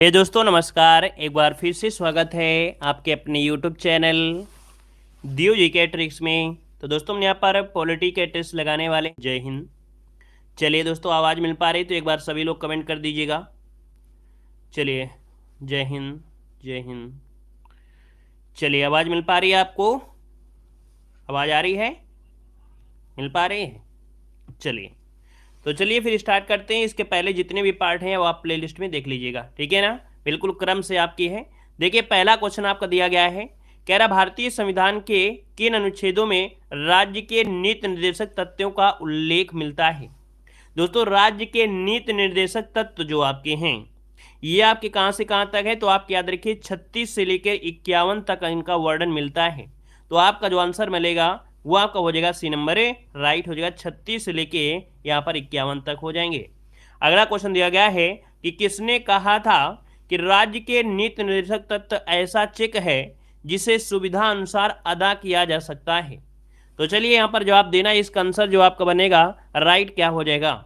दोस्तों नमस्कार। एक बार फिर से स्वागत है आपके अपने YouTube चैनल दियो जीके ट्रिक्स में। तो दोस्तों हम यहाँ पर पॉलिटी के टेस्ट लगाने वाले। जय हिंद। चलिए दोस्तों, आवाज़ मिल पा रही तो एक बार सभी लोग कमेंट कर दीजिएगा। चलिए, जय हिंद जय हिंद। चलिए, आवाज़ मिल पा रही है आपको? आवाज़ आ रही है? मिल पा रही है? चलिए, तो चलिए फिर स्टार्ट करते हैं। इसके पहले जितने भी पार्ट हैं वो आप प्लेलिस्ट में देख लीजिएगा, ठीक है ना? बिल्कुल क्रम से आपकी है। देखिए, पहला क्वेश्चन आपका दिया गया है, कह रहा भारतीय संविधान के किन अनुच्छेदों में राज्य के नीति निर्देशक तत्वों का उल्लेख मिलता है। दोस्तों, राज्य के नीति निर्देशक तत्व जो आपके हैं ये आपके कहाँ से कहाँ तक है, तो आप याद रखिए 36 से लेकर 51 तक इनका वर्णन मिलता है। तो आपका जो आंसर मिलेगा वो आपका हो जाएगा सी नंबर ए, राइट हो जाएगा। 36 से लेके यहाँ पर 51 तक हो जाएंगे। अगला क्वेश्चन दिया गया है कि किसने कहा था कि राज्य के नीति निर्देशक तत्व ऐसा चेक है जिसे सुविधा अनुसार अदा किया जा सकता है। तो चलिए यहाँ पर जवाब देना। इसका आंसर जो आपका बनेगा राइट क्या हो जाएगा,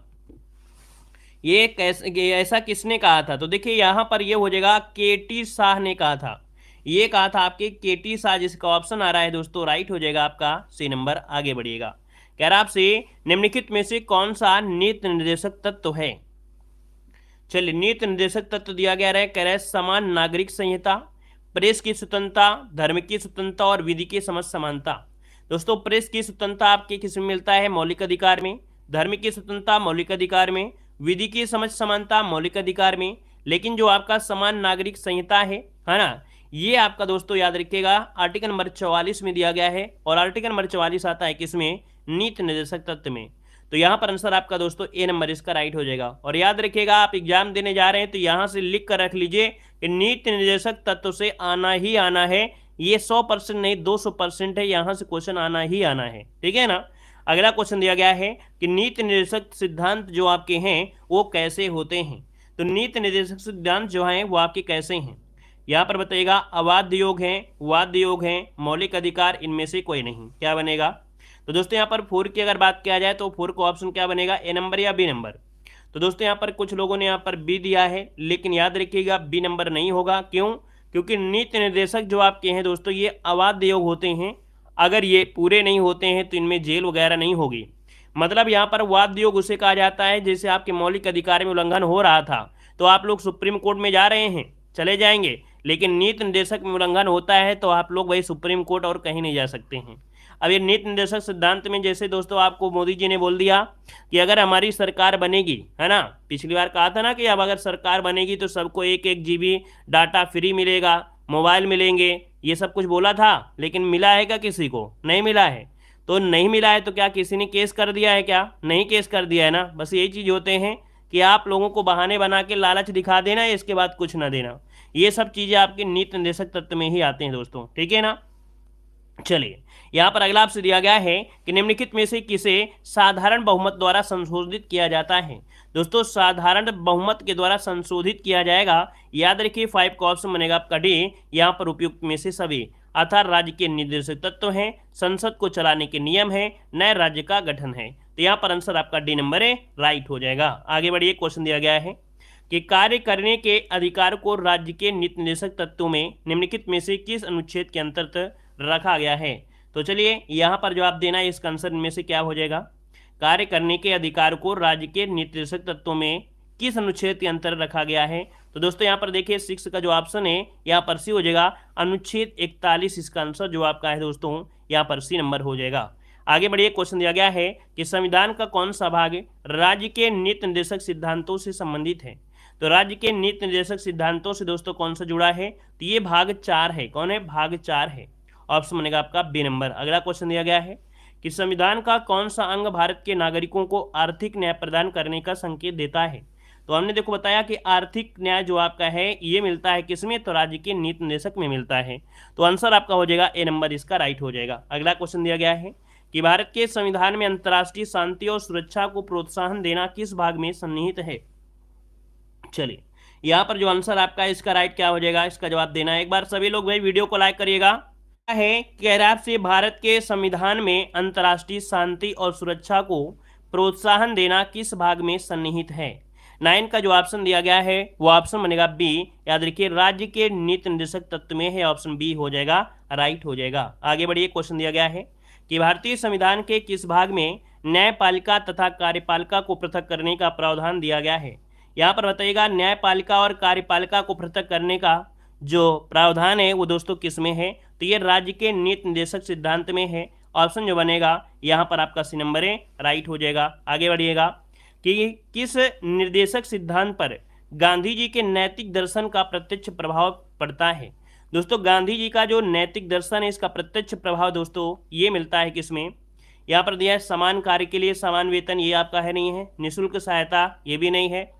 ये कैसे, ऐसा किसने कहा था? तो देखिए यहाँ पर ये हो जाएगा केटी शाह ने कहा था। ये कहा था आपके केटी शाह, जिसका ऑप्शन आ रहा है दोस्तों राइट हो जाएगा आपका सी नंबर। आगे बढ़िएगा। कह रहा आपसे निम्नलिखित में से कौन सा नीति निर्देशक तत्व है। चलिए, नीति निर्देशक तत्व दिया गया है, कह रहा है समान नागरिक संहिता, प्रेस की स्वतंत्रता, धर्म की स्वतंत्रता और विधि की समझ समानता। दोस्तों, प्रेस की स्वतंत्रता आपके किस में मिलता है? मौलिक अधिकार में। धर्म की स्वतंत्रता मौलिक अधिकार में। विधि की समझ समानता मौलिक अधिकार में। लेकिन जो आपका समान नागरिक संहिता है ना, ये आपका दोस्तों याद रखिएगा आर्टिकल नंबर 44 में दिया गया है। और आर्टिकल नंबर 44 आता है किसमें? नीति निर्देशक तत्व में। तो यहाँ पर आंसर आपका दोस्तों ए नंबर इसका राइट हो जाएगा। और याद रखिएगा, आप एग्जाम देने जा रहे हैं तो यहाँ से लिख कर रख लीजिए कि नीति निर्देशक तत्व से आना ही आना है। ये 100% नहीं 200% है, यहाँ से क्वेश्चन आना ही आना है, ठीक है ना? अगला क्वेश्चन दिया गया है कि नीति निर्देशक सिद्धांत जो आपके हैं वो कैसे होते हैं। तो नीति निर्देशक सिद्धांत जो हैं वो आपके कैसे हैं, यहाँ पर बताइएगा। अबाध्य योग है, वाद्य योग है, मौलिक अधिकार, इनमें से कोई नहीं। क्या बनेगा? तो दोस्तों यहाँ पर 4 की अगर बात किया जाए तो 4 का ऑप्शन क्या बनेगा? ए नंबर या बी नंबर? तो दोस्तों यहाँ पर कुछ लोगों ने यहाँ पर बी दिया है, लेकिन याद रखिएगा बी नंबर नहीं होगा। क्यों? क्योंकि नीति निर्देशक जो आपके हैं दोस्तों ये अबाध्य योग होते हैं। अगर ये पूरे नहीं होते हैं तो इनमें जेल वगैरह नहीं होगी। मतलब यहाँ पर वाद्य योग उसे कहा जाता है जैसे आपके मौलिक अधिकार में उल्लंघन हो रहा था तो आप लोग सुप्रीम कोर्ट में जा रहे हैं, चले जाएंगे, लेकिन नीति निर्देशक में उल्लंघन होता है तो आप लोग वही सुप्रीम कोर्ट और कहीं नहीं जा सकते हैं। अब ये नीति निर्देशक सिद्धांत में जैसे दोस्तों आपको मोदी जी ने बोल दिया कि अगर हमारी सरकार बनेगी, है ना, पिछली बार कहा था ना कि अब अगर सरकार बनेगी तो सबको 1-1 GB डाटा फ्री मिलेगा, मोबाइल मिलेंगे, ये सब कुछ बोला था। लेकिन मिला है क्या? किसी को नहीं मिला है। तो नहीं मिला है तो क्या किसी ने केस कर दिया है? क्या नहीं केस कर दिया है ना। बस यही चीज़ होते हैं कि आप लोगों को बहाने बना के लालच दिखा देना, इसके बाद कुछ ना देना। ये सब चीज़ें आपके नीति निर्देशक तत्व में ही आते हैं दोस्तों, ठीक है ना? चलिए, यहाँ पर अगला आपसे दिया गया है कि निम्नलिखित में से किसे साधारण बहुमत द्वारा संशोधित किया जाता है। दोस्तों, साधारण बहुमत के द्वारा संशोधित किया जाएगा। याद रखिए 5 का ऑप्शन बनेगा आपका डी। यहाँ पर उपयुक्त में से सभी अर्थात राज्य के निर्देशक तत्व हैं, संसद को चलाने के नियम है, नए राज्य का गठन है। तो यहाँ पर आंसर आपका डी नंबर है, राइट हो जाएगा। आगे बढ़िए, क्वेश्चन दिया गया है कि कार्य करने के अधिकार को राज्य के नीति निर्देशक तत्वों में निम्नलिखित में से किस अनुच्छेद के अंतर्गत रखा गया है। तो चलिए यहाँ पर जवाब देना है। इसका आंसर इनमें से क्या हो जाएगा? कार्य करने के अधिकार को राज्य के निर्देशक तत्वों में किस अनुच्छेद के अंतर्गत रखा गया है। तो दोस्तों यहाँ पर देखिए 6 का जो ऑप्शन है यहाँ पर सी हो जाएगा, अनुच्छेद 41 इसका आंसर जो आपका है दोस्तों यहाँ पर सी नंबर हो जाएगा। आगे बढ़िए, क्वेश्चन दिया गया है कि संविधान का कौन सा भाग राज्य के नीति निर्देशक सिद्धांतों से संबंधित है। तो राज्य के नीति निर्देशक सिद्धांतों से दोस्तों कौन सा जुड़ा है? तो ये भाग 4 है। कौन है? भाग 4 है। ऑप्शन बनेगा आपका बी नंबर। अगला क्वेश्चन दिया गया है कि संविधान का कौन सा अंग भारत के नागरिकों को आर्थिक न्याय प्रदान करने का संकेत देता है। तो हमने देखो बताया कि आर्थिक न्याय जो आपका है ये मिलता है किसमें? तो राज्य के नीति निर्देशक में मिलता है। तो आंसर आपका हो जाएगा ए नंबर, इसका राइट हो जाएगा। अगला क्वेश्चन दिया गया है कि भारत के संविधान में अंतर्राष्ट्रीय शांति और सुरक्षा को प्रोत्साहन देना किस भाग में सन्निहित है। चलिए, यहाँ पर जो आंसर आपका है इसका राइट क्या हो जाएगा? इसका जवाब देना है। एक बार सभी लोग भाई वीडियो को लाइक करिएगा। है कैराब से भारत के संविधान में अंतर्राष्ट्रीय शांति और सुरक्षा को प्रोत्साहन देना किस भाग में सन्निहित है। 9 का जो ऑप्शन दिया गया है वो ऑप्शन बनेगा बी। याद रखिए राज्य के नीति निर्देशक तत्व में है, ऑप्शन बी हो जाएगा, राइट हो जाएगा। आगे बढ़िए, क्वेश्चन दिया गया है कि भारतीय संविधान के किस भाग में न्यायपालिका तथा कार्यपालिका को पृथक करने का प्रावधान दिया गया है। यहाँ पर बताइएगा न्यायपालिका और कार्यपालिका को पृथक करने का जो प्रावधान है वो दोस्तों किस में है, तो ये राज्य के नीति निर्देशक सिद्धांत में है। ऑप्शन जो बनेगा यहाँ पर आपका सी नंबर है, राइट हो जाएगा। आगे बढ़िएगा कि किस निर्देशक सिद्धांत पर गांधी जी के नैतिक दर्शन का प्रत्यक्ष प्रभाव पड़ता है। दोस्तों गांधी जी का जो नैतिक दर्शन है इसका प्रत्यक्ष प्रभाव दोस्तों ये मिलता है किसमें, यहाँ पर दिया है समान कार्य के लिए समान वेतन, ये आपका है नहीं है। निःशुल्क सहायता, ये भी नहीं है।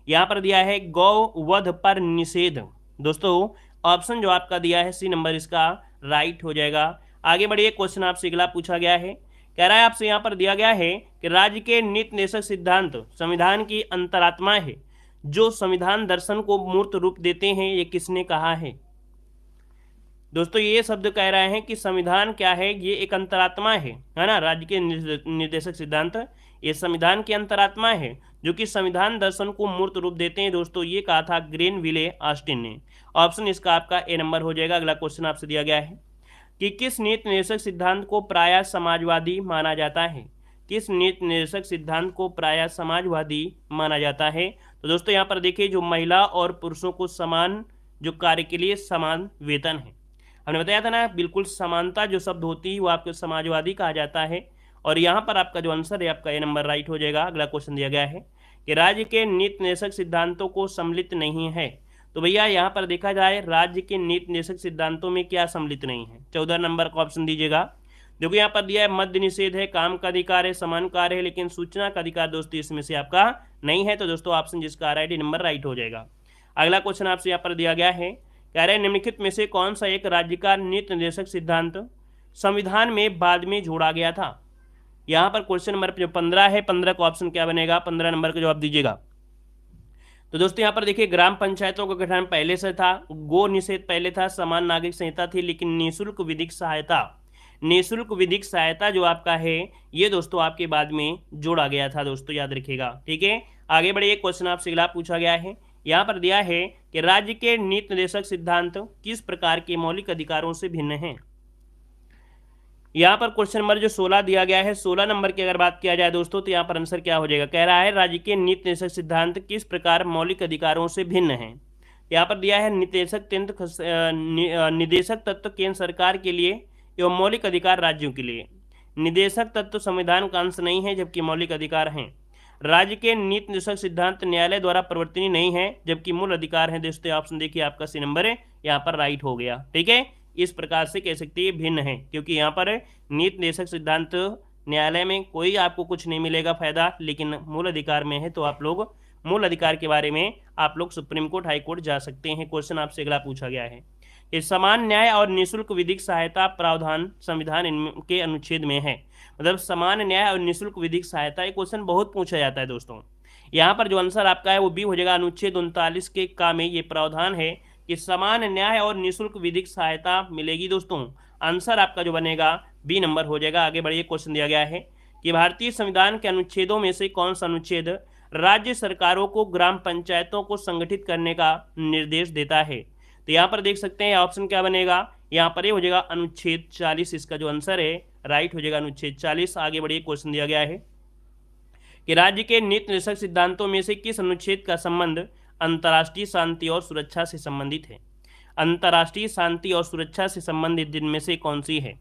यहाँ पर दिया है गौ वध पर निषेध। दोस्तों ऑप्शन जो आपका दिया है सी नंबर इसका राइट हो जाएगा। आगे बढ़िए, क्वेश्चन आपसे अगला पूछा गया है, कह रहा है आपसे यहाँ पर दिया गया है कि राज्य के नीति निर्देशक सिद्धांत संविधान की अंतरात्मा है, जो संविधान दर्शन को मूर्त रूप देते हैं, ये किसने कहा है। दोस्तों ये शब्द कह रहे हैं कि संविधान क्या है, ये एक अंतरात्मा है ना। राज्य के निर्देशक सिद्धांत ये संविधान की अंतरात्मा है जो कि संविधान दर्शन को मूर्त रूप देते हैं। दोस्तों ये कहा था ग्रेनविले ऑस्टिन ने। ऑप्शन इसका आपका ए नंबर हो जाएगा। अगला क्वेश्चन आपसे दिया गया है कि किस नीति निर्देशक सिद्धांत को प्रायः समाजवादी माना जाता है। किस नीति निर्देशक सिद्धांत को प्रायः समाजवादी माना जाता है। तो दोस्तों यहाँ पर देखिए जो महिला और पुरुषों को समान जो कार्य के लिए समान वेतन है, हमने बताया था ना, बिल्कुल समानता जो शब्द होती है वो आपको समाजवादी कहा जाता है। और यहाँ पर आपका जो आंसर है आपका ए नंबर राइट हो जाएगा। अगला क्वेश्चन दिया गया है कि राज्य के नीति निर्देशक सिद्धांतों को सम्मिलित नहीं है। तो भैया यहाँ पर देखा जाए राज्य के नीति निर्देशक सिद्धांतों में क्या सम्मिलित नहीं है, 14 नंबर का ऑप्शन दीजिएगा। देखो यहाँ पर दिया है मद्य निषेध है, काम का अधिकार है, समान कार्य है, लेकिन सूचना का अधिकार दोस्तों इसमें से आपका नहीं है। तो दोस्तों ऑप्शन जिसका आ रहा है डी नंबर राइट हो जाएगा। अगला क्वेश्चन आपसे यहाँ पर दिया गया है, कह रहे हैं निम्नलिखित में से कौन सा एक राज्य का नीति निर्देशक सिद्धांत संविधान में बाद में जोड़ा गया था। यहाँ पर क्वेश्चन नंबर जो 15 है, 15 का ऑप्शन क्या बनेगा, 15 नंबर का जवाब दीजिएगा। तो दोस्तों यहाँ पर देखिए ग्राम पंचायतों का गठन पहले से था, गो निषेध पहले था, समान नागरिक संहिता थी, लेकिन निःशुल्क विधिक सहायता जो आपका है ये दोस्तों आपके बाद में जोड़ा गया था। दोस्तों याद रखिएगा, ठीक है। आगे बढ़िए, क्वेश्चन आपसे अगला पूछा गया है, यहाँ पर दिया है कि राज्य के नीति निर्देशक सिद्धांत किस प्रकार के मौलिक अधिकारों से भिन्न हैं। यहाँ पर क्वेश्चन नंबर जो 16 दिया गया है, 16 नंबर की अगर बात किया जाए दोस्तों तो यहाँ पर आंसर क्या हो जाएगा, कह रहा है राज्य के नीति निर्देशक सिद्धांत किस प्रकार मौलिक अधिकारों से भिन्न हैं। यहाँ पर दिया है निदेशक तत्व केंद्र सरकार के लिए एवं मौलिक अधिकार राज्यों के लिए। निदेशक तत्व संविधान का अंश नहीं है जबकि मौलिक अधिकार हैं। राज्य के नीति निर्देशक सिद्धांत न्यायालय द्वारा परिवर्तनीय नहीं है जबकि मूल अधिकार है। दोस्तों ऑप्शन देखिए आपका सी नंबर है, यहाँ पर राइट हो गया, ठीक है। इस प्रकार से कह सकते हैं भिन्न है, क्योंकि यहाँ पर नीति निर्देशक सिद्धांत न्यायालय में कोई आपको कुछ नहीं मिलेगा फायदा, लेकिन मूल अधिकार में है तो आप लोग मूल अधिकार के बारे में आप लोग सुप्रीम कोर्ट हाई कोर्ट जा सकते हैं। क्वेश्चन आपसे अगला पूछा गया है कि समान न्याय और निःशुल्क विधिक सहायता प्रावधान संविधान के अनुच्छेद में है। मतलब समान न्याय और निःशुल्क विधिक सहायता, ये क्वेश्चन बहुत पूछा जाता है दोस्तों। यहाँ पर जो आंसर आपका है वो बी हो जाएगा। अनुच्छेद 39 के का में ये प्रावधान है कि समान न्याय और निःशुल्क विधिक सहायता मिलेगी। दोस्तों आंसर आपका जो बनेगा बी नंबर हो जाएगा। आगे बढ़िए, क्वेश्चन दिया गया है कि भारतीय संविधान के अनुच्छेदों में से कौन सा अनुच्छेद राज्य सरकारों को ग्राम पंचायतों को संगठित करने का निर्देश देता है। तो यहाँ पर देख सकते हैं ऑप्शन क्या बनेगा, यहाँ पर ये हो जाएगा अनुच्छेद 40, इसका जो आंसर है राइट हो जाएगा अनुच्छेद 40। आगे बढ़िए, क्वेश्चन दिया गया है कि राज्य के नीति निर्देशक सिद्धांतों में से किस अनुच्छेद का संबंध अंतर्राष्ट्रीय शांति और सुरक्षा से संबंधित है। अंतर्राष्ट्रीय शांति और सुरक्षा से संबंधित जिनमें में से कौन सी है।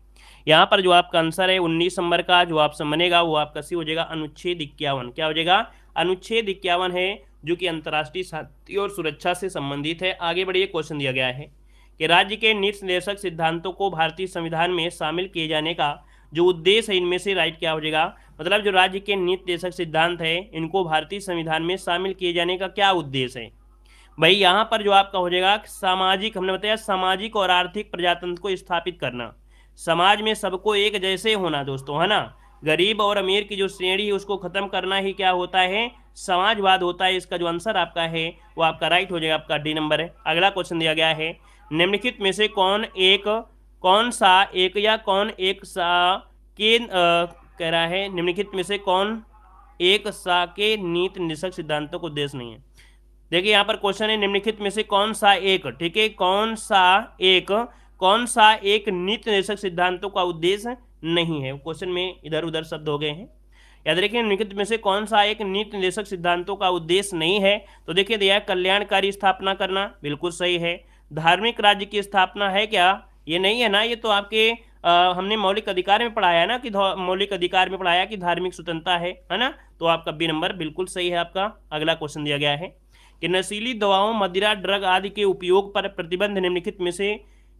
यहाँ पर जो आपका आंसर है 19 नंबर का जो ऑप्शन बनेगा वो आपका सी हो जाएगा अनुच्छेद 51। क्या हो जाएगा, अनुच्छेद 51 है जो कि अंतर्राष्ट्रीय शांति और सुरक्षा से संबंधित है। आगे बढ़िए, क्वेश्चन दिया गया है कि राज्य के नीति निर्देशक सिद्धांतों को भारतीय संविधान में शामिल किए जाने का जो उद्देश्य है इनमें से राइट क्या हो जाएगा। मतलब जो राज्य के नीति निर्देशक सिद्धांत है इनको भारतीय संविधान में शामिल किए जाने का क्या उद्देश्य है। भाई यहाँ पर जो आपका हो जाएगा सामाजिक, हमने बताया सामाजिक और आर्थिक प्रजातंत्र को स्थापित करना, समाज में सबको एक जैसे होना दोस्तों, है ना। गरीब और अमीर की जो श्रेणी है उसको खत्म करना ही क्या होता है, समाजवाद होता है। इसका जो आंसर आपका है वो आपका राइट हो जाएगा, आपका डी नंबर है। अगला क्वेश्चन दिया गया है निम्नलिखित में से कौन सा एक या कौन एक सा के कह रहा है निम्नलिखित में से कौन एक सा के नीति निर्देशक सिद्धांतों का उद्देश्य नहीं है। देखिए यहाँ पर क्वेश्चन है निम्नलिखित में से कौन सा एक, ठीक है, कौन सा एक नीति निर्देशक सिद्धांतों का उद्देश्य नहीं है। क्वेश्चन में इधर उधर शब्द हो गए हैं। याद रखिए निम्नलिखित में से कौन सा एक नीति निर्देशक सिद्धांतों का उद्देश्य नहीं है। तो देखिए दिया कल्याणकारी स्थापना करना, बिल्कुल सही है। धार्मिक राज्य की स्थापना है क्या? ये नहीं है ना, ये तो आपके हमने मौलिक अधिकार में पढ़ाया है ना, कि मौलिक अधिकार में पढ़ाया कि धार्मिक स्वतंत्रता है ना। तो आपका बी नंबर बिल्कुल सही है आपका। अगला क्वेश्चन दिया गया है कि नशीली दवाओं, मदिरा, ड्रग आदि के उपयोग पर प्रतिबंध निम्नलिखित में से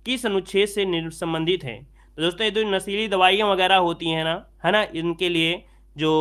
किस अनुच्छेद से संबंधित है। तो दोस्तों ये जो नशीली दवाइयाँ वगैरह होती हैं ना, है ना, इनके लिए जो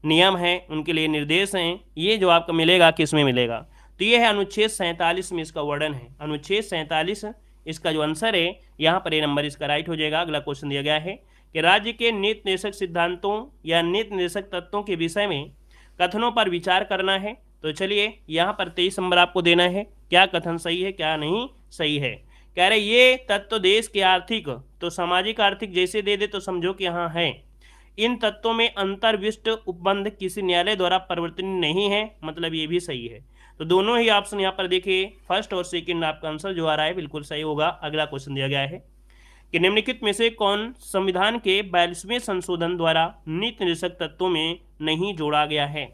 नियम हैं, उनके लिए निर्देश हैं, ये जो आपको मिलेगा किस में मिलेगा? तो ये है अनुच्छेद 47 में इसका वर्णन है। अनुच्छेद 47 इसका जो आंसर है यहाँ पर ये नंबर इसका राइट हो जाएगा। अगला क्वेश्चन दिया गया है कि राज्य के नीति निर्देशक सिद्धांतों या नीति निर्देशक तत्वों के विषय में कथनों पर विचार करना है। तो चलिए यहाँ पर 23 नंबर आपको देना है, क्या कथन सही है क्या नहीं सही है। कह रहे ये तत्व देश के आर्थिक तो सामाजिक आर्थिक जैसे दे दे तो समझो कि हाँ है। इन तत्वों में अंतर्विष्ट उपबंध किसी न्यायालय द्वारा परिवर्तनीय नहीं है, मतलब ये भी सही है। तो दोनों ही ऑप्शन यहाँ पर देखिए फर्स्ट और सेकंड आपका आंसर जो आ रहा है बिल्कुल सही होगा। अगला क्वेश्चन दिया गया है कि निम्नलिखित में से कौन संविधान के 42वें संशोधन द्वारा नीति निर्देशक तत्वों में नहीं जोड़ा गया है।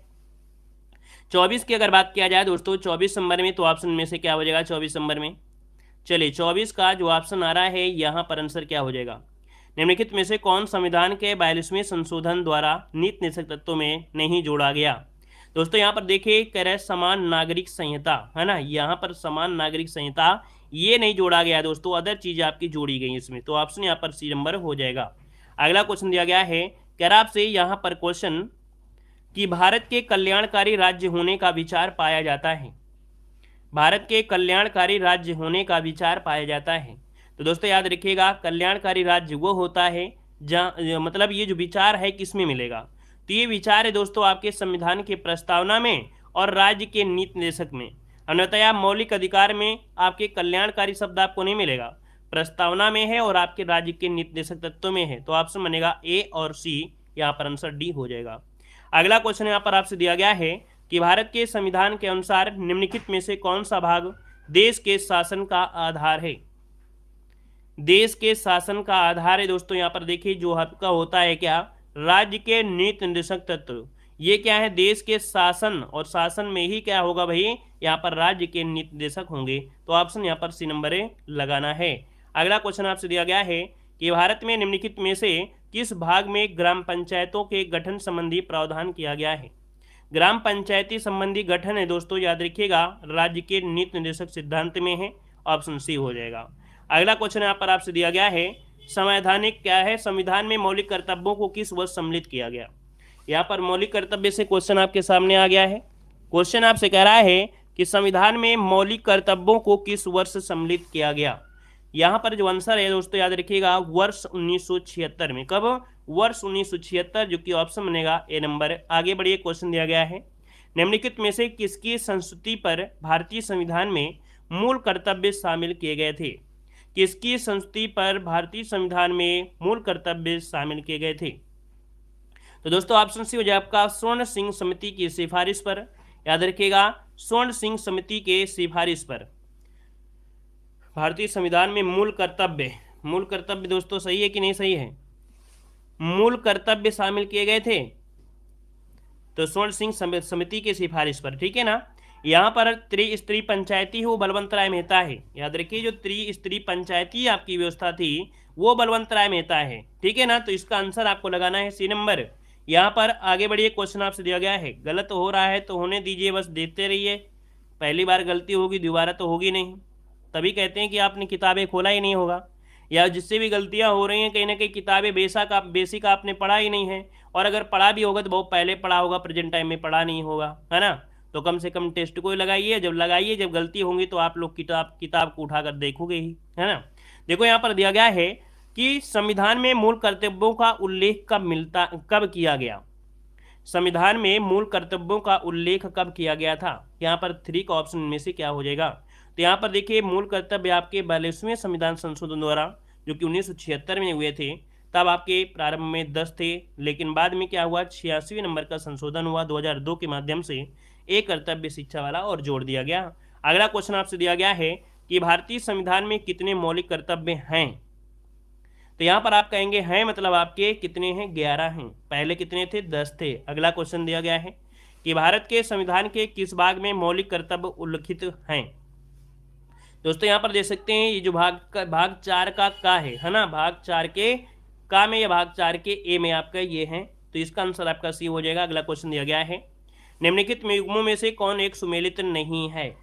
24 की अगर बात किया जाए दोस्तों 24 नंबर में, तो ऑप्शन में से क्या हो जाएगा 24 नंबर में? चलिए 24 का जो ऑप्शन आ रहा है यहाँ पर आंसर क्या हो जाएगा? निम्नलिखित में से कौन संविधान के 42वें संशोधन द्वारा नीति निर्देशक तत्वों में नहीं जोड़ा गया। दोस्तों यहाँ पर देखिए कह रहे समान नागरिक संहिता, है ना, यहाँ पर समान नागरिक संहिता ये नहीं जोड़ा गया दोस्तों, अदर चीज आपकी जोड़ी गई इसमें। तो ऑप्शन यहाँ पर सी नंबर हो जाएगा। अगला क्वेश्चन दिया गया है कह रहा आपसे यहाँ पर क्वेश्चन कि भारत के कल्याणकारी राज्य होने का विचार पाया जाता है। भारत के कल्याणकारी राज्य होने का विचार पाया जाता है। तो दोस्तों याद रखिएगा कल्याणकारी राज्य वो होता है जहाँ मतलब ये जो विचार है किस में मिलेगा। तो ये विचार है दोस्तों आपके संविधान के प्रस्तावना में और राज्य के नीति निर्देशक में। अन्यतः मौलिक अधिकार में आपके कल्याणकारी शब्द आपको नहीं मिलेगा, प्रस्तावना में है और आपके राज्य के नीति निर्देशक तत्वों में है। तो ऑप्शन बनेगा ए और सी, यहाँ पर आंसर डी हो जाएगा। अगला क्वेश्चन यहाँ पर आपसे दिया गया है कि भारत के संविधान के अनुसार निम्नलिखित में से कौन सा भाग देश के शासन का आधार है। देश के शासन का आधार है दोस्तों यहाँ पर देखिए जो आपका होता है क्या, राज्य के नीति निर्देशक तत्व। ये क्या है, देश के शासन, और शासन में ही क्या होगा भाई, यहाँ पर राज्य के नीति निर्देशक होंगे। तो ऑप्शन यहाँ पर सी नंबर लगाना है। अगला क्वेश्चन आपसे दिया गया है कि भारत में निम्नलिखित में से किस भाग में ग्राम पंचायतों के गठन संबंधी प्रावधान किया गया है। ग्राम पंचायती संबंधी गठन है दोस्तों याद रखिएगा राज्य के नीति निर्देशक सिद्धांत में है, ऑप्शन सी हो जाएगा। अगला क्वेश्चन यहाँ पर आपसे दिया गया है संवैधानिक क्या है, संविधान में मौलिक कर्तव्यों को किस वर्ष सम्मिलित किया गया। यहाँ पर मौलिक कर्तव्य से क्वेश्चन आपके सामने आ गया है। क्वेश्चन आपसे कह रहा है कि संविधान में मौलिक कर्तव्यों को किस वर्ष सम्मिलित किया गया। यहाँ पर जो आंसर है दोस्तों याद रखिएगा वर्ष 1976 में। कब? वर्ष 1976, जो कि ऑप्शन बनेगा ए नंबर। आगे बढ़िए, क्वेश्चन दिया गया है निम्नलिखित में से किसकी संस्तुति पर भारतीय संविधान में मूल कर्तव्य शामिल किए गए थे। किसकी संस्तुति पर भारतीय संविधान में मूल कर्तव्य शामिल किए गए थे। तो दोस्तों ऑप्शन सी हो जाए आपका स्वर्ण सिंह समिति की सिफारिश पर। याद रखिएगा स्वर्ण सिंह समिति के सिफारिश पर भारतीय संविधान में मूल कर्तव्य दोस्तों सही है कि नहीं सही है, मूल कर्तव्य शामिल किए गए थे। तो स्वर्ण सिंह समिति की सिफारिश पर, ठीक है ना। यहाँ पर त्रिस्तरीय पंचायती है वो बलवंत राय मेहता है। याद रखिए जो त्रिस्तरीय पंचायती आपकी व्यवस्था थी वो बलवंत राय मेहता है, ठीक है ना। तो इसका आंसर आपको लगाना है सी नंबर। यहाँ पर आगे बढ़िए, क्वेश्चन आपसे दिया गया है गलत हो रहा है तो होने दीजिए, बस देखते रहिए। पहली बार गलती होगी, दोबारा तो होगी नहीं। तभी कहते हैं कि आपने किताबें खोला ही नहीं होगा, या जिससे भी गलतियां हो रही हैं कहीं ना कहीं किताबें बेसिक आपने पढ़ा ही नहीं है, और अगर पढ़ा भी होगा तो बहुत पहले पढ़ा होगा, प्रेजेंट टाइम में पढ़ा नहीं होगा, है ना। तो कम से कम टेस्ट को लगाइए, जब गलती होंगी तो आप लोग किताब को उठाकर देखोगे ही, है ना। देखो यहाँ पर दिया गया है कि संविधान में मूल कर्तव्यों का उल्लेख कब किया गया। संविधान में मूल कर्तव्यों का उल्लेख कब किया गया था। यहाँ पर 3 का ऑप्शन में से क्या हो जाएगा। तो यहाँ पर देखिए मूल कर्तव्य आपके 42वें संविधान संशोधन द्वारा जो कि 1976 में हुए थे तब आपके प्रारंभ में 10 थे, लेकिन बाद में क्या हुआ, 86वें नंबर का संशोधन हुआ 2002 के माध्यम से, एक कर्तव्य शिक्षा वाला और जोड़ दिया गया। अगला क्वेश्चन आपसे दिया गया है कि भारतीय संविधान में कितने मौलिक कर्तव्य हैं। तो यहाँ पर आप कहेंगे हैं मतलब आपके कितने हैं, 11 हैं। पहले कितने थे, 10 थे। अगला क्वेश्चन दिया गया है कि भारत के संविधान के किस भाग में मौलिक कर्तव्य उल्लिखित हैं। दोस्तों यहाँ पर देख सकते हैं ये जो भाग 4 का है ना, भाग 4 के का में या भाग 4 के ए में आपका ये है, तो इसका आंसर आपका सी हो जाएगा। अगला क्वेश्चन दिया गया है निम्नलिखित में युग्मों में से कौन एक सुमेलित नहीं है।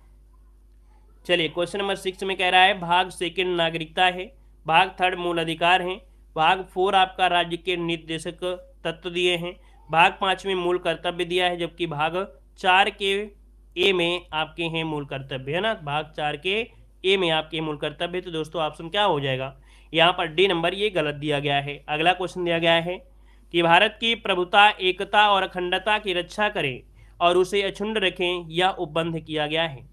चलिए क्वेश्चन नंबर 6 में कह रहा है भाग 2 नागरिकता है, भाग 3 मूल अधिकार हैं, भाग 4 आपका राज्य के निर्देशक तत्व दिए हैं, भाग 5 में मूल कर्तव्य दिया है, जबकि भाग 4 के ए में आपके हैं मूल कर्तव्य, है ना। भाग 4 के ए में आपके मूल कर्तव्य, तो दोस्तों ऑप्शन क्या हो जाएगा, यहाँ पर डी नंबर ये गलत दिया गया है। अगला क्वेश्चन दिया गया है कि भारत की प्रभुता, एकता और अखंडता की रक्षा करें और उसे अक्षुण्ण रखें, यह उपबंध किया गया है।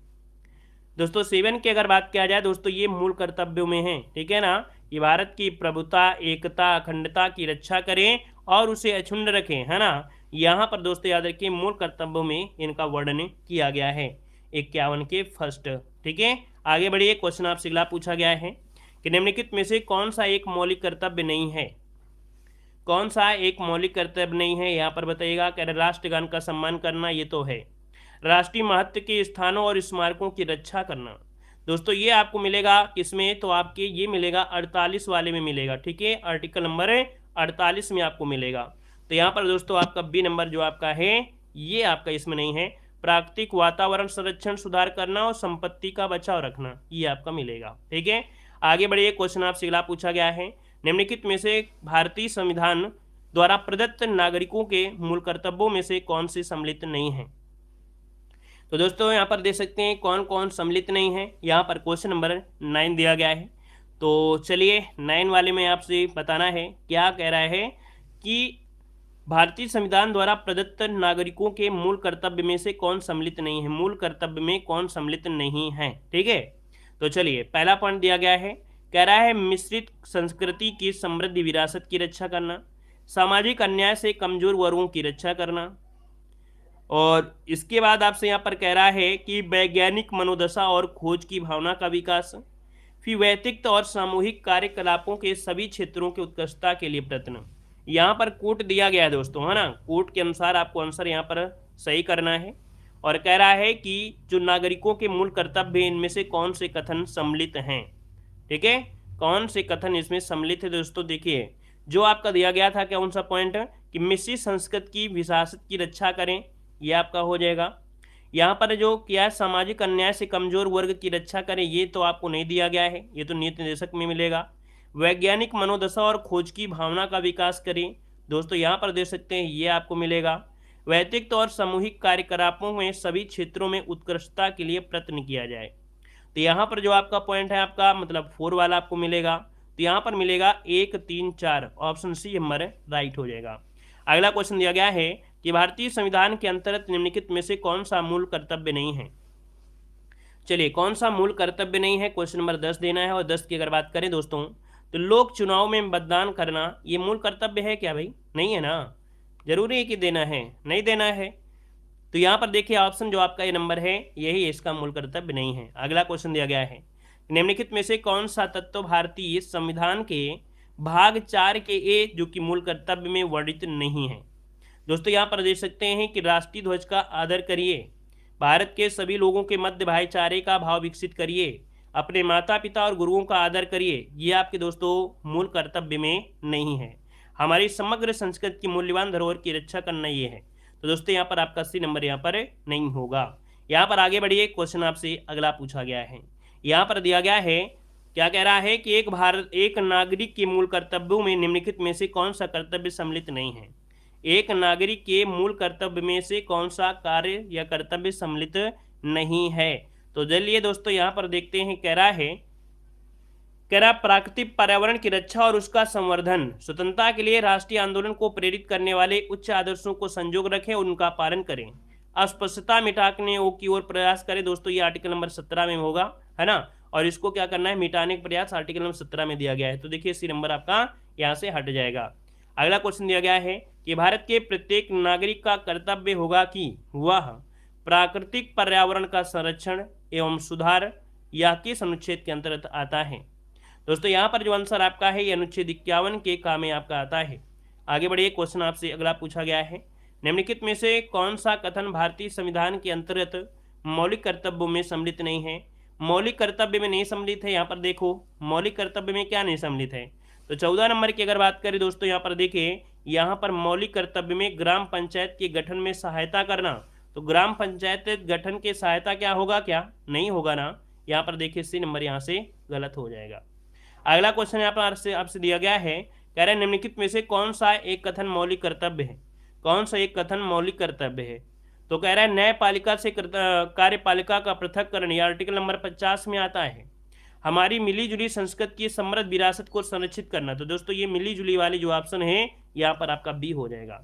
दोस्तों 7 की अगर बात किया जाए दोस्तों, ये मूल कर्तव्यों में है, ठीक है ना। ये भारत की प्रभुता, एकता, अखंडता की रक्षा करें और उसे अक्षुण्ण रखें, है ना। यहाँ पर दोस्तों याद रखिए मूल कर्तव्यों में इनका वर्णन किया गया है 51 के फर्स्ट, ठीक है। आगे बढ़िए, क्वेश्चन आपसे अगला पूछा गया है कि निम्नलिखित में से कौन सा एक मौलिक कर्तव्य नहीं है। कौन सा एक मौलिक कर्तव्य नहीं है, यहाँ पर बताइएगा। कह रहे राष्ट्रगान का सम्मान करना, ये तो है। राष्ट्रीय महत्व के स्थानों और स्मारकों की रक्षा करना, दोस्तों ये आपको मिलेगा किसमें, तो आपके ये मिलेगा 48 वाले में मिलेगा, ठीक है। आर्टिकल नंबर 48 में आपको मिलेगा। तो यहाँ पर दोस्तों आपका बी नंबर जो आपका है ये आपका इसमें नहीं है। प्राकृतिक वातावरण संरक्षण सुधार करना और संपत्ति का बचाव रखना, ये आपका मिलेगा, ठीक है। आगे बढ़िए, क्वेश्चन आपसे अगला पूछा गया है निम्नलिखित में से भारतीय संविधान द्वारा प्रदत्त नागरिकों के मूल कर्तव्यों में से कौन से सम्मिलित नहीं है। तो दोस्तों यहाँ पर देख सकते हैं कौन कौन सम्मिलित नहीं है। यहाँ पर क्वेश्चन नंबर 9 दिया गया है, तो चलिए 9 वाले में आपसे बताना है क्या कह रहा है कि भारतीय संविधान द्वारा प्रदत्त नागरिकों के मूल कर्तव्य में से कौन सम्मिलित नहीं है, मूल कर्तव्य में कौन सम्मिलित नहीं है, ठीक है। तो चलिए पहला पॉइंट दिया गया है, कह रहा है मिश्रित संस्कृति की समृद्ध विरासत की रक्षा करना, सामाजिक अन्याय से कमजोर वर्गों की रक्षा करना, और इसके बाद आपसे यहाँ पर कह रहा है कि वैज्ञानिक मनोदशा और खोज की भावना का विकास, फिर व्यक्तिगत और सामूहिक कार्यकलापों के सभी क्षेत्रों की उत्कृष्टता के लिए प्रयत्न। यहाँ पर कोट दिया गया है दोस्तों, है ना। कोट के अनुसार आपको आंसर यहाँ पर सही करना है, और कह रहा है कि जो नागरिकों के मूल कर्तव्य इनमें से कौन से कथन सम्मिलित हैं, ठीक है। कौन से कथन इसमें सम्मिलित है दोस्तों, देखिए जो आपका दिया गया था कौन सा पॉइंट कि मिश्रित संस्कृति की विरासत की रक्षा करें, ये आपका हो जाएगा। यहाँ पर जो किया है सामाजिक अन्याय से कमजोर वर्ग की रक्षा करें, ये तो आपको नहीं दिया गया है, ये तो नीति निर्देशक में मिलेगा। वैज्ञानिक मनोदशा और खोज की भावना का विकास करें, दोस्तों यहाँ पर देख सकते हैं ये आपको मिलेगा। व्यक्तिगत और सामूहिक कार्यकलापों में सभी क्षेत्रों में उत्कृष्टता के लिए प्रयत्न किया जाए, तो यहाँ पर जो आपका पॉइंट है आपका मतलब 4 वाला आपको मिलेगा। तो यहाँ पर मिलेगा 1, 3, 4, ऑप्शन सी हमारे राइट हो जाएगा। अगला क्वेश्चन दिया गया है कि भारतीय संविधान के अंतर्गत निम्नलिखित में से कौन सा मूल कर्तव्य नहीं है। चलिए कौन सा मूल कर्तव्य नहीं है, क्वेश्चन नंबर 10 देना है। और 10 की अगर बात करें दोस्तों, तो लोक चुनाव में मतदान करना ये मूल कर्तव्य है क्या भाई, नहीं है ना। जरूरी है कि देना है, नहीं देना है। तो यहाँ पर देखिए ऑप्शन जो आपका ये नंबर है यही इसका मूल कर्तव्य नहीं है। अगला क्वेश्चन दिया गया है निम्नलिखित में से कौन सा तत्व भारतीय संविधान के भाग 4 के ए जो कि मूल कर्तव्य में वर्णित नहीं है। दोस्तों यहाँ पर देख सकते हैं कि राष्ट्रीय ध्वज का आदर करिए, भारत के सभी लोगों के मध्य भाईचारे का भाव विकसित करिए, अपने माता पिता और गुरुओं का आदर करिए, ये आपके दोस्तों मूल कर्तव्य में नहीं है। हमारी समग्र संस्कृति की मूल्यवान धरोहर की रक्षा करना ये है। तो दोस्तों यहाँ पर आपका सी नंबर यहाँ पर नहीं होगा। यहाँ पर आगे बढ़िए, क्वेश्चन आपसे अगला पूछा गया है। यहाँ पर दिया गया है क्या कह रहा है कि एक नागरिक के मूल कर्तव्यों में निम्नलिखित में से कौन सा कर्तव्य सम्मिलित नहीं है। एक नागरिक के मूल कर्तव्य में से कौन सा कार्य या कर्तव्य सम्मिलित नहीं है। तो चलिए दोस्तों यहाँ पर देखते हैं, कह रहा प्राकृतिक पर्यावरण की रक्षा और उसका संवर्धन, स्वतंत्रता के लिए राष्ट्रीय आंदोलन को प्रेरित करने वाले उच्च आदर्शों को संजोग रखें और उनका पालन करें, अस्पृश्यता मिटाने की ओर प्रयास करें। दोस्तों ये आर्टिकल नंबर 17 में होगा, है ना। और इसको क्या करना है, मिटाने का प्रयास आर्टिकल नंबर 17 में दिया गया है। तो देखिए सी नंबर आपका यहाँ से हट जाएगा। अगला क्वेश्चन दिया गया है कि भारत के प्रत्येक नागरिक का कर्तव्य होगा कि वह प्राकृतिक पर्यावरण का संरक्षण एवं सुधार यह किस अनुच्छेद के अंतर्गत आता है। दोस्तों यहाँ पर जो आंसर आपका है ये अनुच्छेद 51 के का में आपका आता है। आगे बढ़िए, क्वेश्चन आपसे अगला पूछा गया है, निम्नलिखित में से कौन सा कथन भारतीय संविधान के अंतर्गत मौलिक कर्तव्यों में सम्मिलित नहीं है। मौलिक कर्तव्य में नहीं सम्मिलित है, यहाँ पर देखो मौलिक कर्तव्य में क्या नहीं सम्मिलित है। तो 14 नंबर की अगर बात करें दोस्तों, यहाँ पर देखिए, यहाँ पर मौलिक कर्तव्य में ग्राम पंचायत के गठन में सहायता करना, तो ग्राम पंचायत गठन के सहायता क्या होगा, क्या नहीं होगा ना। यहाँ पर देखिए सी नंबर यहाँ से गलत हो जाएगा। अगला क्वेश्चन यहाँ पर आपसे दिया गया है, कह रहे हैं निम्नलिखित में से कौन सा एक कथन मौलिक कर्तव्य है। कौन सा एक कथन मौलिक कर्तव्य है, तो कह रहा है न्यायपालिका से कार्यपालिका का पृथक्करण, यह आर्टिकल नंबर 50 में आता है। हमारी मिली जुली संस्कृति की समृद्ध विरासत को संरक्षित करना, तो दोस्तों ये मिली जुली वाली जो ऑप्शन है यहाँ पर आपका बी हो जाएगा।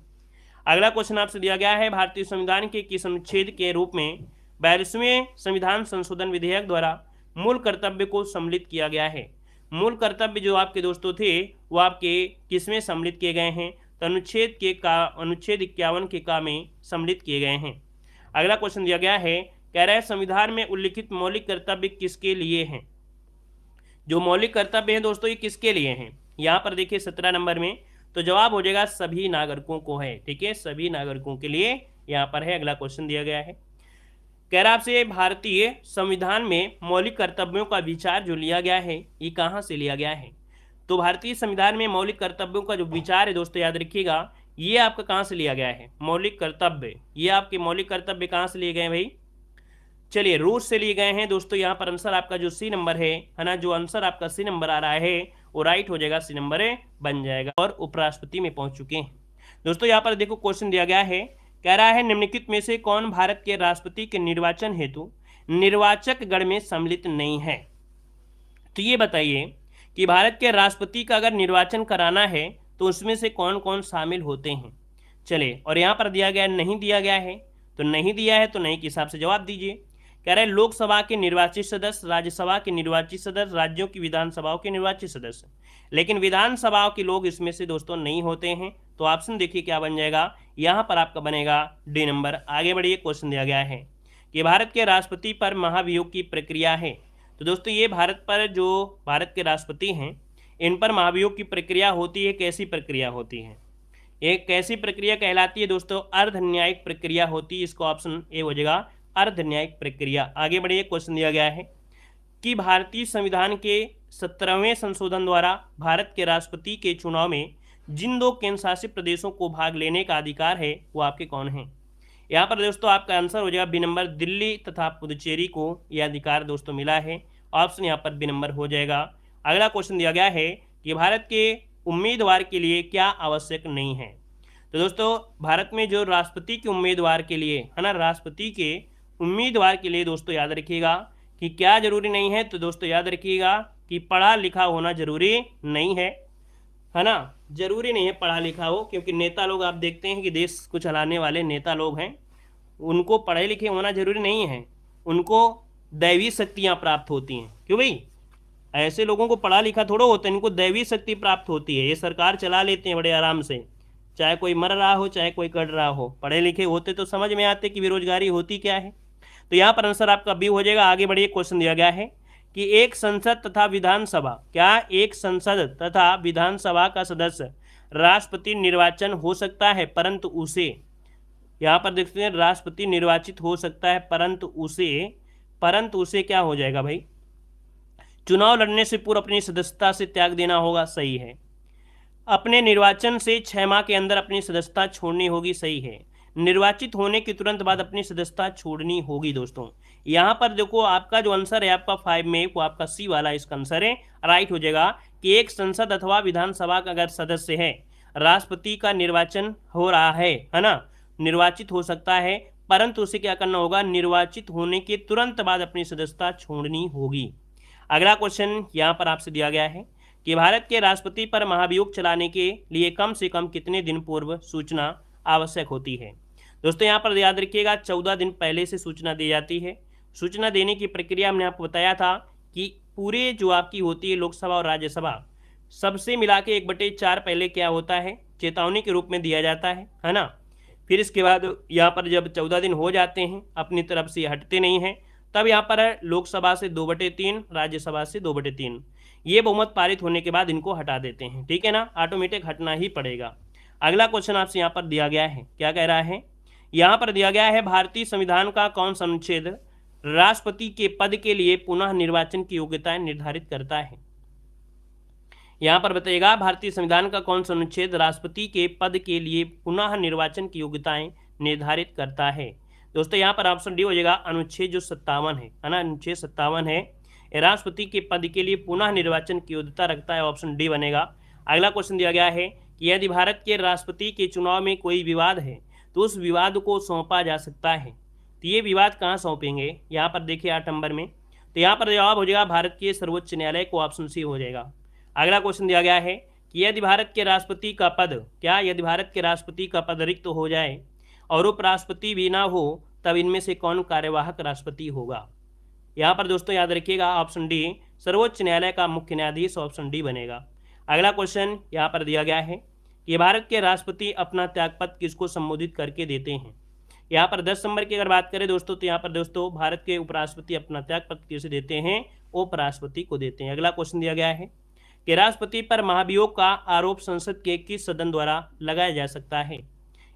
अगला क्वेश्चन आपसे दिया गया है, भारतीय संविधान के किस अनुच्छेद के रूप में 42वें संविधान संशोधन विधेयक द्वारा मूल कर्तव्य को सम्मिलित किया गया है। मूल कर्तव्य जो आपके दोस्तों थे वो आपके किसमें सम्मिलित किए गए हैं, तो अनुच्छेद 51 के का में सम्मिलित किए गए हैं। अगला क्वेश्चन दिया गया है, कह रहा है संविधान में उल्लिखित मौलिक कर्तव्य किसके लिए हैं। जो मौलिक कर्तव्य हैं दोस्तों ये किसके लिए हैं, यहाँ पर देखिए 17 नंबर में, तो जवाब हो जाएगा सभी नागरिकों को है। ठीक है, सभी नागरिकों के लिए यहाँ पर है। अगला क्वेश्चन दिया गया है, कह रहा आपसे भारतीय संविधान में मौलिक कर्तव्यों का विचार जो लिया गया है ये कहाँ से लिया गया है। तो भारतीय संविधान में मौलिक कर्तव्यों का जो विचार है दोस्तों याद रखिएगा, ये आपका कहाँ से लिया गया है, मौलिक कर्तव्य। ये आपके मौलिक कर्तव्य कहाँ से लिए गए भाई, चलिए रूस से लिए गए हैं दोस्तों। यहाँ पर आंसर आपका जो सी नंबर है ना, जो आंसर आपका सी नंबर आ रहा है वो राइट हो जाएगा, सी नंबर बन जाएगा। और उपराष्ट्रपति में पहुंच चुके हैं दोस्तों। यहाँ पर देखो क्वेश्चन दिया गया है, कह रहा है निम्नलिखित में से कौन भारत के राष्ट्रपति के निर्वाचन हेतु निर्वाचक गण में सम्मिलित नहीं है। तो ये बताइए कि भारत के राष्ट्रपति का अगर निर्वाचन कराना है तो उसमें से कौन कौन शामिल होते हैं। चलिए, और यहाँ पर दिया गया नहीं दिया गया है, तो नहीं दिया है तो नहीं के हिसाब से जवाब दीजिए। कह रहे हैं लोकसभा के निर्वाचित सदस्य, राज्यसभा के निर्वाचित सदस्य, राज्यों की विधानसभाओं के निर्वाचित सदस्य, लेकिन विधानसभाओं के लोग इसमें से दोस्तों नहीं होते हैं। तो ऑप्शन देखिए क्या बन जाएगा, यहाँ पर आपका बनेगा डी नंबर। आगे बढ़िए, क्वेश्चन दिया गया है कि भारत के राष्ट्रपति पर महाभियोग की प्रक्रिया है। तो दोस्तों ये भारत पर जो भारत के राष्ट्रपति हैं इन पर महाभियोग की प्रक्रिया होती है। कैसी प्रक्रिया होती है, एक कैसी प्रक्रिया कहलाती है दोस्तों, अर्ध न्यायिक प्रक्रिया होती है। इसको ऑप्शन ए हो जाएगा, अर्ध न्यायिक प्रक्रिया। आगे बढ़िए, क्वेश्चन दिया गया है कि भारतीय संविधान के 17वें संशोधन द्वारा भारत के राष्ट्रपति के चुनाव में जिन 2 केंद्र शासित प्रदेशों को भाग लेने का अधिकार है वो आपके कौन हैं। यहाँ पर दोस्तों आपका आंसर हो जाएगा बी नंबर, दिल्ली तथा पुदुचेरी को यह अधिकार दोस्तों मिला है। ऑप्शन यहाँ पर बी नंबर हो जाएगा। अगला क्वेश्चन दिया गया है कि भारत के उम्मीदवार के लिए क्या आवश्यक नहीं है। तो दोस्तों भारत में जो राष्ट्रपति के उम्मीदवार के लिए है ना, राष्ट्रपति के उम्मीदवार के लिए दोस्तों याद रखिएगा कि क्या जरूरी नहीं है। तो दोस्तों याद रखिएगा कि पढ़ा लिखा होना जरूरी नहीं है ना, जरूरी नहीं है पढ़ा लिखा हो, क्योंकि नेता लोग आप देखते हैं कि देश को चलाने वाले नेता लोग हैं उनको पढ़े लिखे होना जरूरी नहीं है, उनको दैवी शक्तियाँ प्राप्त होती हैं। क्यों भाई, ऐसे लोगों को पढ़ा लिखा थोड़ा होता है, इनको दैवी शक्ति प्राप्त होती है। ये सरकार चला लेते हैं बड़े आराम से, चाहे कोई मर रहा हो चाहे कोई कर रहा हो। पढ़े लिखे होते तो समझ में आते कि बेरोजगारी होती क्या है। तो यहाँ पर आंसर आपका बी हो जाएगा। आगे बढ़िए, क्वेश्चन दिया गया है कि एक संसद तथा विधानसभा, क्या एक संसद तथा विधानसभा का सदस्य राष्ट्रपति निर्वाचन हो सकता है, परंतु उसे, यहाँ पर देखते हैं राष्ट्रपति निर्वाचित हो सकता है परंतु उसे क्या हो जाएगा भाई, चुनाव लड़ने से पूर्व अपनी सदस्यता से त्याग देना होगा। सही है। अपने निर्वाचन से 6 माह के अंदर अपनी सदस्यता छोड़नी होगी। सही है। निर्वाचित होने के तुरंत बाद अपनी सदस्यता छोड़नी होगी। दोस्तों यहाँ पर देखो आपका जो आंसर है आपका 5 में वो आपका सी वाला इसका आंसर है, राइट हो जाएगा कि एक संसद अथवा विधानसभा का अगर सदस्य है, राष्ट्रपति का निर्वाचन हो रहा है ना, निर्वाचित हो सकता है, परंतु उसे क्या करना होगा, निर्वाचित होने के तुरंत बाद अपनी सदस्यता छोड़नी होगी। अगला क्वेश्चन यहाँ पर आपसे दिया गया है कि भारत के राष्ट्रपति पर महाभियोग चलाने के लिए कम से कम कितने दिन पूर्व सूचना आवश्यक होती है। दोस्तों यहाँ पर याद रखिएगा 14 दिन पहले से सूचना दी जाती है। सूचना देने की प्रक्रिया हमने आपको बताया था कि पूरे जो आपकी होती है लोकसभा और राज्यसभा, सबसे मिला के 1/4 पहले क्या होता है, चेतावनी के रूप में दिया जाता है ना। फिर इसके बाद यहाँ पर जब 14 दिन हो जाते हैं, अपनी तरफ से हटते नहीं हैं, तब यहाँ पर लोकसभा से 2/3, राज्यसभा से 2/3, ये बहुमत पारित होने के बाद इनको हटा देते हैं, ठीक है ना, ऑटोमेटिक हटना ही पड़ेगा। अगला क्वेश्चन आपसे यहाँ पर दिया गया है, क्या कह रहा है, यहाँ पर दिया गया है भारतीय संविधान का कौन सा अनुच्छेद राष्ट्रपति के पद के लिए पुनः निर्वाचन की योग्यताएं निर्धारित करता है। यहाँ पर बताइएगा भारतीय संविधान का कौन सा अनुच्छेद राष्ट्रपति के पद के लिए पुनः निर्वाचन की योग्यताएं निर्धारित करता है। दोस्तों यहाँ पर ऑप्शन डी हो जाएगा अनुच्छेद जो 57 है ना, अनुच्छेद 57 है, राष्ट्रपति के पद के लिए पुनः निर्वाचन की योग्यता रखता है, ऑप्शन डी बनेगा। अगला क्वेश्चन दिया गया है कि यदि भारत के राष्ट्रपति के चुनाव में कोई विवाद है तो उस विवाद को सौंपा जा सकता है, तो ये विवाद कहाँ सौंपेंगे, यहाँ पर देखिए 8 नंबर में, तो यहाँ पर जवाब हो जाएगा भारत के सर्वोच्च न्यायालय को, ऑप्शन सी हो जाएगा। अगला क्वेश्चन दिया गया है कि यदि भारत के राष्ट्रपति का पद, क्या यदि भारत के राष्ट्रपति का पद रिक्त हो जाए और उपराष्ट्रपति भी ना हो, तब इनमें से कौन कार्यवाहक राष्ट्रपति होगा। यहाँ पर दोस्तों याद रखिएगा ऑप्शन डी, सर्वोच्च न्यायालय का मुख्य न्यायाधीश, ऑप्शन डी बनेगा। अगला क्वेश्चन यहाँ पर दिया गया है कि भारत के राष्ट्रपति अपना त्यागपत्र किसको संबोधित करके देते हैं। यहाँ पर 10 नंबर की अगर बात करें दोस्तों, तो यहाँ पर दोस्तों भारत के उपराष्ट्रपति अपना त्यागपत्र किसे देते हैं, उपराष्ट्रपति को देते हैं। अगला क्वेश्चन दिया गया है कि राष्ट्रपति पर महाभियोग का आरोप संसद के किस सदन द्वारा लगाया जा सकता है।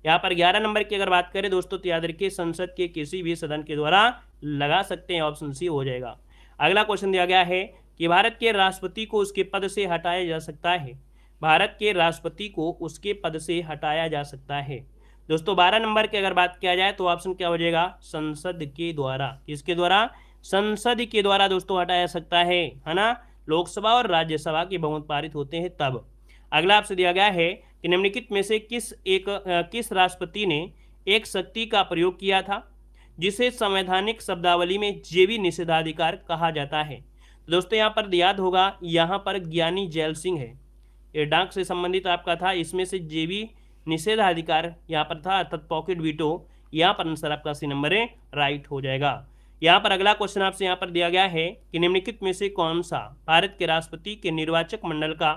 यहाँ पर 11 नंबर की अगर बात करें दोस्तों, तो याद रखिए संसद के किसी भी सदन के द्वारा लगा सकते हैं, ऑप्शन सी हो जाएगा। अगला क्वेश्चन दिया गया है कि भारत के राष्ट्रपति को उसके पद से हटाया जा सकता है, भारत के राष्ट्रपति को उसके पद से हटाया जा सकता है। दोस्तों 12 नंबर की अगर बात किया जाए तो ऑप्शन क्या हो जाएगा, संसद के द्वारा, किसके द्वारा, संसद के द्वारा दोस्तों हटाया जा सकता है ना, लोकसभा और राज्यसभा के बहुमत पारित होते हैं तब। अगला आपसे दिया गया है कि निम्नलिखित में से किस राष्ट्रपति ने एक शक्ति का प्रयोग किया था जिसे संवैधानिक शब्दावली में जेबी निषेधाधिकार कहा जाता है। तो दोस्तों यहाँ पर याद होगा, यहाँ पर ज्ञानी जैल सिंह है, ये डाक से संबंधित आपका था, इसमें से जेबी निषेधाधिकार यहाँ पर था, अर्थात पॉकेट वीटो, यहाँ पर आंसर आपका सी नंबर है, राइट हो जाएगा। यहाँ पर अगला क्वेश्चन आपसे यहाँ पर दिया गया है कि निम्नलिखित में से कौन सा भारत के राष्ट्रपति के निर्वाचक मंडल का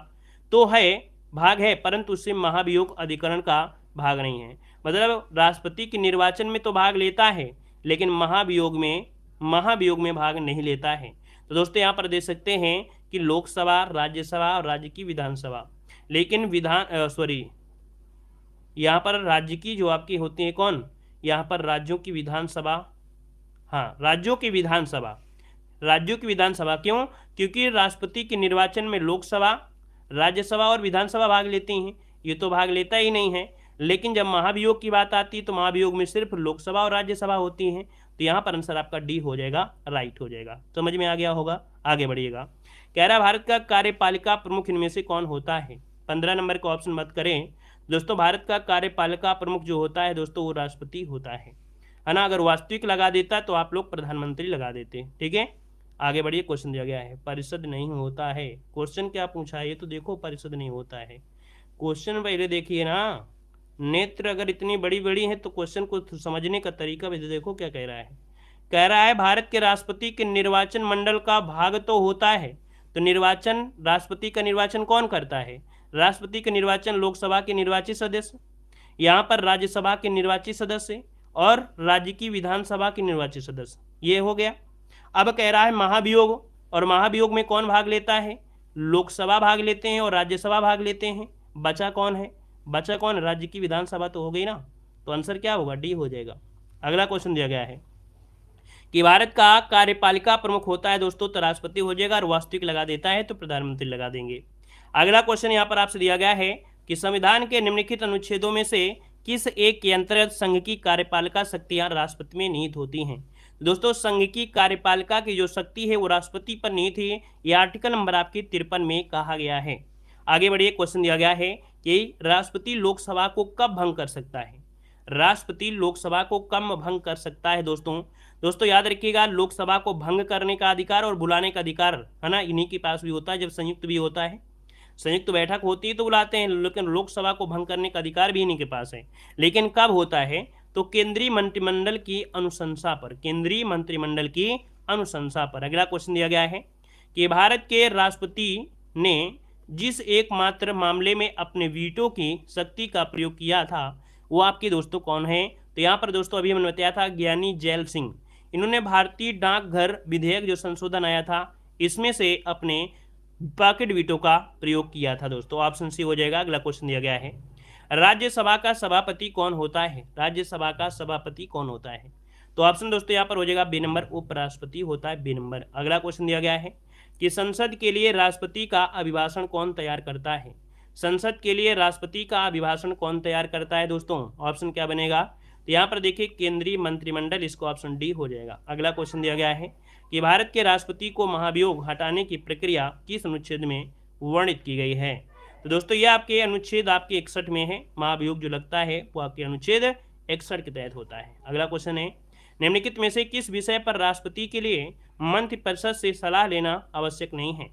तो है भाग है, परंतु उससे महाभियोग अधिकरण का भाग नहीं है। मतलब राष्ट्रपति के निर्वाचन में तो भाग लेता है, लेकिन महाभियोग में भाग नहीं लेता है। तो दोस्तों यहाँ पर देख सकते हैं कि लोकसभा, राज्यसभा और राज्य की विधानसभा, लेकिन यहाँ पर राज्य की जो आपकी होती है कौन, यहाँ पर राज्यों की विधानसभा, हाँ राज्यों की विधानसभा क्यों, क्योंकि राष्ट्रपति के निर्वाचन में लोकसभा, राज्यसभा और विधानसभा भाग लेती हैं, ये तो भाग लेता ही नहीं है। लेकिन जब महाभियोग की बात आती है तो महाभियोग में सिर्फ लोकसभा और राज्यसभा होती हैं, तो यहाँ पर आंसर आपका डी हो जाएगा, राइट हो जाएगा। समझ में आ गया होगा, आगे बढ़िएगा। कह रहा भारत का कार्यपालिका प्रमुख इनमें से कौन होता है। 15 नंबर का ऑप्शन मत करें दोस्तों, भारत का कार्यपालिका प्रमुख जो होता है दोस्तों वो राष्ट्रपति होता है ना। अगर वास्तविक लगा देता तो आप लोग प्रधानमंत्री लगा देते, ठीक है। आगे बढ़िए, क्वेश्चन दिया गया है परिषद नहीं होता है। क्वेश्चन क्या पूछा है, ये तो देखो परिषद नहीं होता है। क्वेश्चन पहले देखिए ना, नेत्र अगर इतनी बड़ी बड़ी है तो क्वेश्चन को समझने का तरीका भी देखो क्या कह रहा है। कह रहा है भारत के राष्ट्रपति के निर्वाचन मंडल का भाग तो होता है, तो निर्वाचन, राष्ट्रपति का निर्वाचन कौन करता है, राष्ट्रपति का निर्वाचन लोकसभा के निर्वाचित सदस्य, यहाँ पर राज्यसभा के निर्वाचित सदस्य और राज्य की विधानसभा के निर्वाचित सदस्य, ये हो गया। अब कह रहा है महाभियोग, और महाभियोग में कौन भाग लेता है, लोकसभा भाग लेते हैं और राज्यसभा भाग लेते हैं। बचा कौन है, बचा कौन, राज्य की विधानसभा तो हो गई ना, तो आंसर क्या होगा, डी हो जाएगा। अगला क्वेश्चन दिया गया है कि भारत का कार्यपालिका प्रमुख होता है दोस्तों तो राष्ट्रपति हो जाएगा, और वास्तविक लगा देता है तो प्रधानमंत्री लगा देंगे। अगला क्वेश्चन यहाँ पर आपसे दिया गया है कि संविधान के निम्नलिखित अनुच्छेदों में से किस एक के अंतर्गत संघ की कार्यपालिका शक्तियां राष्ट्रपति में निहित होती हैं। दोस्तों संघ की कार्यपालिका की जो शक्ति है वो राष्ट्रपति पर निहित है, यह आर्टिकल नंबर आपके 53 में कहा गया है। आगे बढ़िए, क्वेश्चन दिया गया है कि राष्ट्रपति लोकसभा को कब भंग कर सकता है, राष्ट्रपति लोकसभा को कब भंग कर सकता है। दोस्तों याद रखिएगा, लोकसभा को भंग करने का अधिकार और बुलाने का अधिकार है ना इन्हीं के पास भी होता है, जब संयुक्त भी होता है, संयुक्त बैठक होती है तो बुलाते हैं, लेकिन लोकसभा को भंग करने का अधिकार भी इन्हीं के पास है। लेकिन कब होता है, तो केंद्रीय मंत्रिमंडल की अनुशंसा पर, केंद्रीय मंत्रिमंडल की अनुशंसा पर। अगला क्वेश्चन दिया गया है कि भारत के राष्ट्रपति ने जिस एकमात्र मामले में अपने वीटो की शक्ति का प्रयोग किया था वो आपके दोस्तों कौन है? तो यहाँ पर दोस्तों अभी हमने बताया था ज्ञानी जैल सिंह। इन्होंने भारतीय डाकघर विधेयक जो संशोधन आया था इसमें से अपने पॉकेट वीटो का प्रयोग किया था दोस्तों। ऑप्शन सी हो जाएगा। अगला क्वेश्चन दिया गया है, राज्यसभा का सभापति कौन होता है? राज्यसभा का सभापति कौन होता है? तो ऑप्शन दोस्तों यहाँ पर हो जाएगा बी नंबर, उपराष्ट्रपति होता है बी नंबर। अगला क्वेश्चन दिया गया है कि संसद के लिए राष्ट्रपति का अभिभाषण कौन तैयार करता है? संसद के लिए राष्ट्रपति का अभिभाषण कौन तैयार करता है दोस्तों? ऑप्शन क्या बनेगा? तो यहाँ पर देखिए केंद्रीय मंत्रिमंडल, इसको ऑप्शन डी हो जाएगा। अगला क्वेश्चन दिया गया है कि भारत के राष्ट्रपति को महाभियोग हटाने की प्रक्रिया किस अनुच्छेद में वर्णित की गई है? तो दोस्तों ये आपके अनुच्छेद आपके 61 में है। महाभियोग जो लगता है वो आपके अनुच्छेद 61 के तहत होता है। अगला क्वेश्चन है, निम्नलिखित में से किस विषय पर राष्ट्रपति के लिए मंत्रिपरिषद से सलाह लेना आवश्यक नहीं है?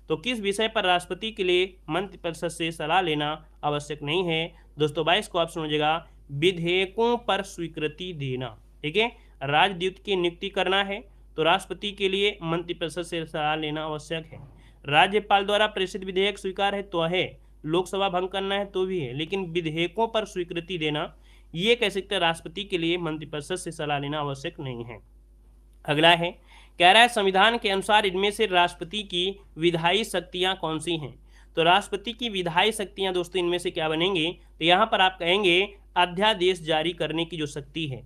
तो किस विषय पर राष्ट्रपति के लिए मंत्रिपरिषद से सलाह लेना आवश्यक नहीं है? दोस्तों 22 को ऑप्शन हो जाएगा विधेयकों पर स्वीकृति देना। ठीक है, राजदूत की नियुक्ति करना है तो राष्ट्रपति के लिए मंत्रिपरिषद से सलाह लेना आवश्यक है। राज्यपाल द्वारा प्रेषित विधेयक स्वीकार है तो है, लोकसभा भंग करना है तो भी है, लेकिन विधेयकों पर स्वीकृति देना ये कह सकते हैं राष्ट्रपति के लिए मंत्रिपरिषद से सलाह लेना आवश्यक नहीं है। अगला है, कह रहा है संविधान के अनुसार इनमें से राष्ट्रपति की विधायी शक्तियां कौन सी हैं? तो राष्ट्रपति की विधायी शक्तियां दोस्तों इनमें से क्या बनेंगे? तो यहाँ पर आप कहेंगे अध्यादेश जारी करने की जो शक्ति है,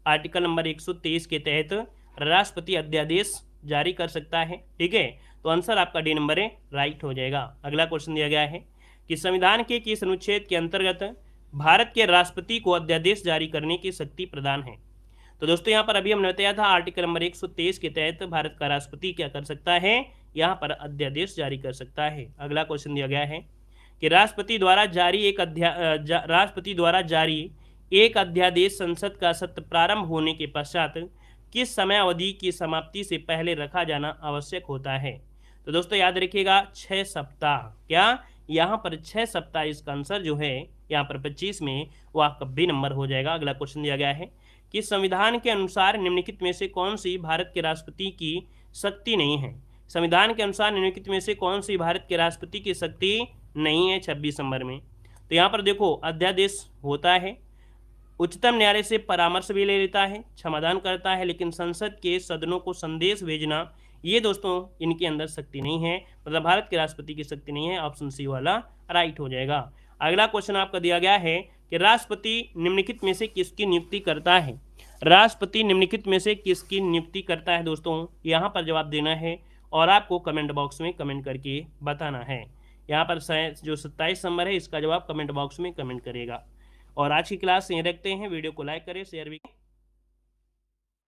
आर्टिकल नंबर 123 के तहत राष्ट्रपति अध्यादेश जारी कर सकता है। ठीक है, तो आंसर आपका डी नंबर है, राइट हो जाएगा। अगला क्वेश्चन दिया गया है कि संविधान के किस अनुच्छेद के अंतर्गत भारत के राष्ट्रपति को अध्यादेश जारी करने की शक्ति प्रदान है? तो दोस्तों यहाँ पर अभी हमने बताया था आर्टिकल नंबर 123 के तहत भारत का राष्ट्रपति क्या कर सकता है? यहाँ पर अध्यादेश जारी कर सकता है। अगला क्वेश्चन दिया गया है कि राष्ट्रपति द्वारा जारी एक अध्यादेश संसद का सत्र प्रारंभ होने के पश्चात किस समय अवधि की समाप्ति से पहले रखा जाना आवश्यक होता है? तो दोस्तों याद रखिएगा 6 सप्ताह। क्या यहाँ पर 6 सप्ताह इसका आंसर जो है यहाँ पर 25 में वो आपका बी नंबर हो जाएगा। अगला क्वेश्चन दिया गया है कि संविधान के अनुसार निम्नलिखित में से कौन सी भारत के राष्ट्रपति की शक्ति नहीं है? संविधान के अनुसार निम्नलिखित में से कौन सी भारत के राष्ट्रपति की शक्ति नहीं है 26 नंबर में? तो यहाँ पर देखो अध्यादेश होता है, उच्चतम न्यायालय से परामर्श भी ले लेता है, क्षमादान करता है, लेकिन संसद के सदनों को संदेश भेजना ये दोस्तों इनके अंदर शक्ति नहीं है, मतलब भारत के राष्ट्रपति की शक्ति नहीं है। ऑप्शन सी वाला राइट हो जाएगा। अगला क्वेश्चन आपका दिया गया है कि राष्ट्रपति निम्नलिखित में से किसकी नियुक्ति करता है? राष्ट्रपति निम्नलिखित में से किसकी नियुक्ति करता है दोस्तों? यहाँ पर जवाब देना है और आपको कमेंट बॉक्स में कमेंट करके बताना है। यहाँ पर जो 27 नंबर है इसका जवाब कमेंट बॉक्स में कमेंट करेगा। और आज की क्लास यहीं रखते हैं। वीडियो को लाइक करें, शेयर भी